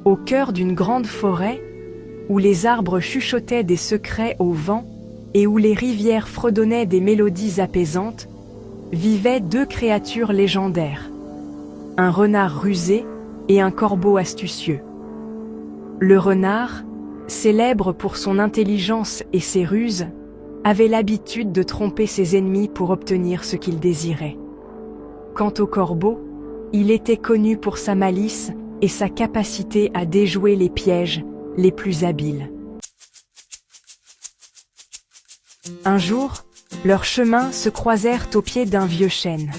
au cœur d'une grande forêt, où les arbres chuchotaient des secrets au vent et où les rivières fredonnaient des mélodies apaisantes, vivaient deux créatures légendaires, un renard rusé et un corbeau astucieux. Le renard, célèbre pour son intelligence et ses ruses, avait l'habitude de tromper ses ennemis pour obtenir ce qu'il désirait. Quant au corbeau, il était connu pour sa malice et sa capacité à déjouer les pièges les plus habiles. Un jour, leurs chemins se croisèrent au pied d'un vieux chêne.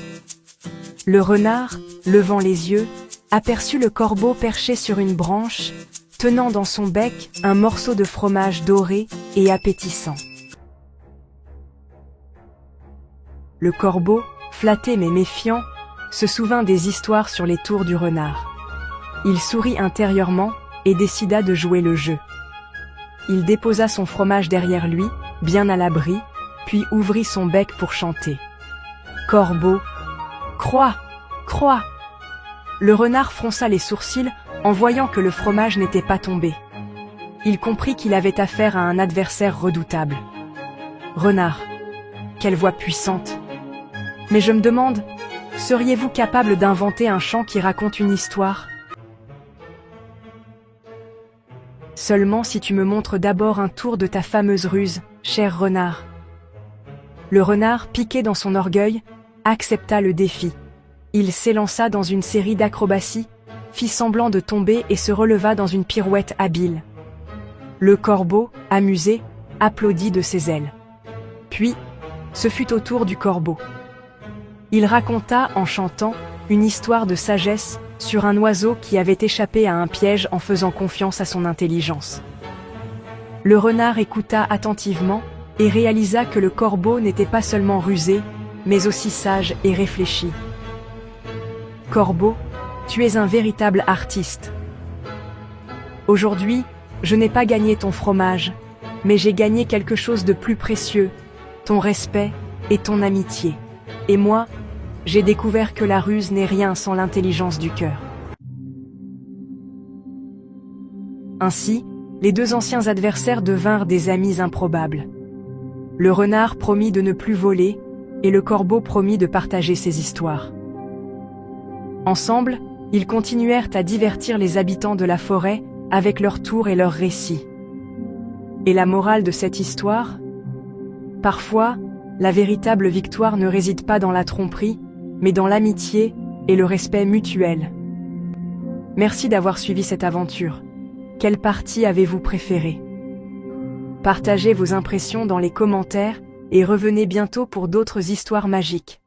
Le renard, levant les yeux, aperçut le corbeau perché sur une branche, tenant dans son bec un morceau de fromage doré et appétissant. Le corbeau, flatté mais méfiant, se souvint des histoires sur les tours du renard. Il sourit intérieurement et décida de jouer le jeu. Il déposa son fromage derrière lui, bien à l'abri, puis ouvrit son bec pour chanter. « Corbeau, crois, crois !» Le renard fronça les sourcils en voyant que le fromage n'était pas tombé. Il comprit qu'il avait affaire à un adversaire redoutable. « Renard, quelle voix puissante! Mais je me demande, seriez-vous capable d'inventer un chant qui raconte une histoire ? Seulement si tu me montres d'abord un tour de ta fameuse ruse, cher renard. » Le renard, piqué dans son orgueil, accepta le défi. Il s'élança dans une série d'acrobaties, fit semblant de tomber et se releva dans une pirouette habile. Le corbeau, amusé, applaudit de ses ailes. Puis, ce fut au tour du corbeau. Il raconta, en chantant, une histoire de sagesse sur un oiseau qui avait échappé à un piège en faisant confiance à son intelligence. Le renard écouta attentivement et réalisa que le corbeau n'était pas seulement rusé, mais aussi sage et réfléchi. « Corbeau, tu es un véritable artiste. Aujourd'hui, je n'ai pas gagné ton fromage, mais j'ai gagné quelque chose de plus précieux, ton respect et ton amitié. Et moi, j'ai découvert que la ruse n'est rien sans l'intelligence du cœur. » Ainsi, les deux anciens adversaires devinrent des amis improbables. Le renard promit de ne plus voler, et le corbeau promit de partager ses histoires. Ensemble, ils continuèrent à divertir les habitants de la forêt avec leurs tours et leurs récits. Et la morale de cette histoire ? Parfois, la véritable victoire ne réside pas dans la tromperie, mais dans l'amitié et le respect mutuel. Merci d'avoir suivi cette aventure. Quelle partie avez-vous préférée ? Partagez vos impressions dans les commentaires et revenez bientôt pour d'autres histoires magiques.